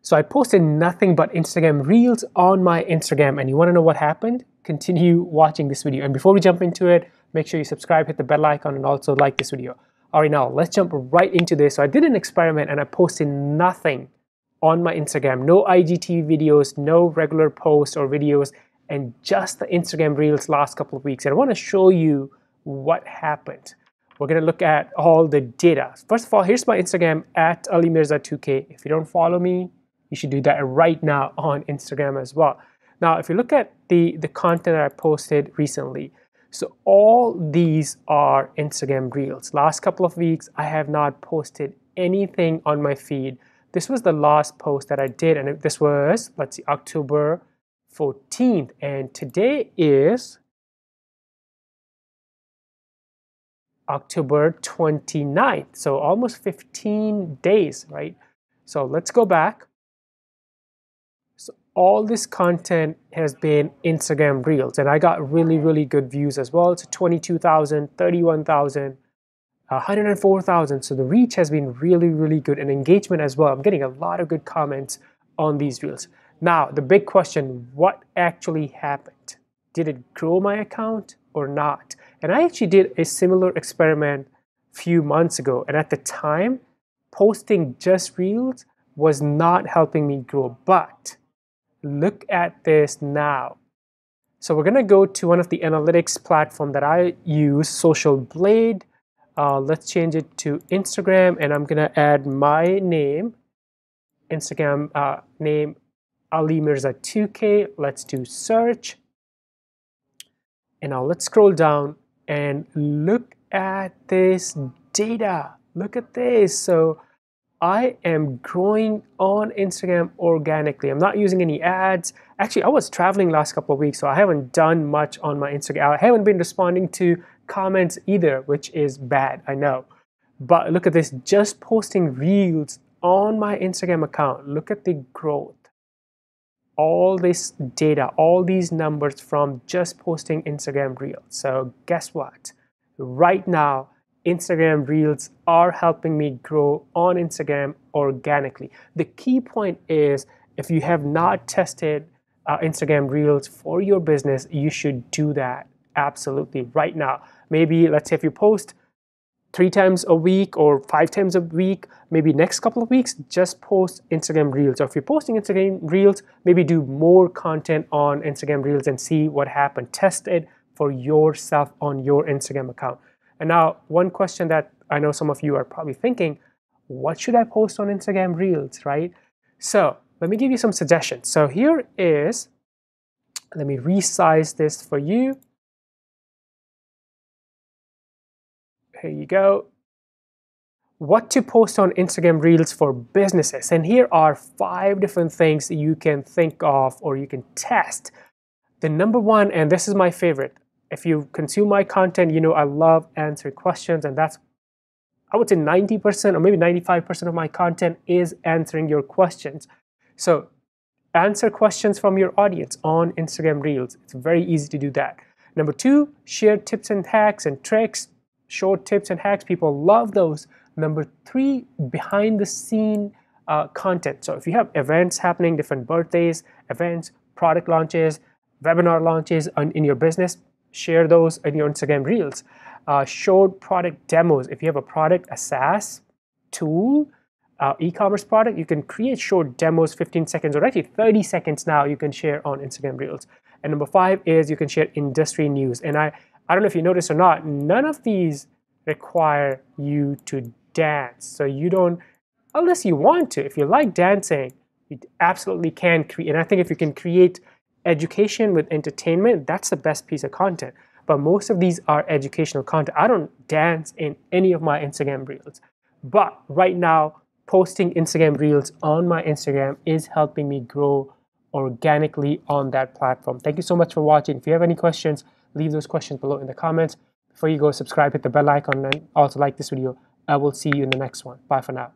So I posted nothing but Instagram Reels on my Instagram, and you want to know what happened? Continue watching this video. And before we jump into it, make sure you subscribe, hit the bell icon, and also like this video. All right, now let's jump right into this. So I did an experiment and I posted nothing on my Instagram. No IGTV videos, no regular posts or videos, and just the Instagram Reels last couple of weeks. And I want to show you what happened. We're going to look at all the data. First of all, here's my Instagram at AliMirza2K. If you don't follow me, you should do that right now on Instagram as well. Now, if you look at the content that I posted recently, so all these are Instagram Reels. Last couple of weeks, I have not posted anything on my feed. This was the last post that I did, and this was, let's see, October 14th, and today is October 29th, so almost 15 days, right? So let's go back. So all this content has been Instagram Reels, and I got really good views as well. It's 22,000, 31,000, 104,000. So the reach has been really good, and engagement as well. I'm getting a lot of good comments on these Reels. Now, the big question, what actually happened? Did it grow my account or not? And I actually did a similar experiment a few months ago, and at the time, posting just Reels was not helping me grow, but look at this now. So we're gonna go to one of the analytics platform that I use, Social Blade. Let's change it to Instagram, and I'm gonna add my name, Instagram name, AliMirza2K. Let's do search. And now let's scroll down and look at this data. Look at this. So I am growing on Instagram organically. I'm not using any ads. Actually, I was traveling last couple of weeks, so I haven't done much on my Instagram. I haven't been responding to comments either, which is bad, I know. But look at this, just posting Reels on my Instagram account. Look at the growth. All this data, all these numbers from just posting Instagram Reels. So guess what? Right now, Instagram Reels are helping me grow on Instagram organically. The key point is, if you have not tested Instagram Reels for your business, you should do that absolutely right now. Maybe let's say if you post 3 times a week or 5 times a week, maybe next couple of weeks, just post Instagram Reels. Or if you're posting Instagram Reels, maybe do more content on Instagram Reels and see what happens. Test it for yourself on your Instagram account. And now, one question that I know some of you are probably thinking, what should I post on Instagram Reels, right? So let me give you some suggestions. So here is, let me resize this for you. Here you go. What to post on Instagram Reels for businesses. And here are 5 different things that you can think of or you can test. The number one, and this is my favorite, if you consume my content, you know I love answering questions, and that's, I would say 90% or maybe 95% of my content is answering your questions. So answer questions from your audience on Instagram Reels. It's very easy to do that. Number 2, share tips and hacks and tricks. Short tips and hacks, people love those. Number 3, behind the scene content. So if you have events happening, different birthdays, events, product launches, webinar launches in your business, share those in your Instagram Reels. Short product demos. If you have a product, a SaaS tool, e-commerce product, you can create short demos, 15 seconds or actually 30 seconds now you can share on Instagram Reels. And number 5 is you can share industry news. And I don't know if you noticed or not, none of these require you to dance. So you don't, unless you want to, if you like dancing, you absolutely can create. And I think if you can create education with entertainment, that's the best piece of content. But most of these are educational content. I don't dance in any of my Instagram Reels. But right now, posting Instagram Reels on my Instagram is helping me grow organically on that platform. Thank you so much for watching. If you have any questions, leave those questions below in the comments. Before you go, subscribe, hit the bell icon, and also like this video. I will see you in the next one. Bye for now.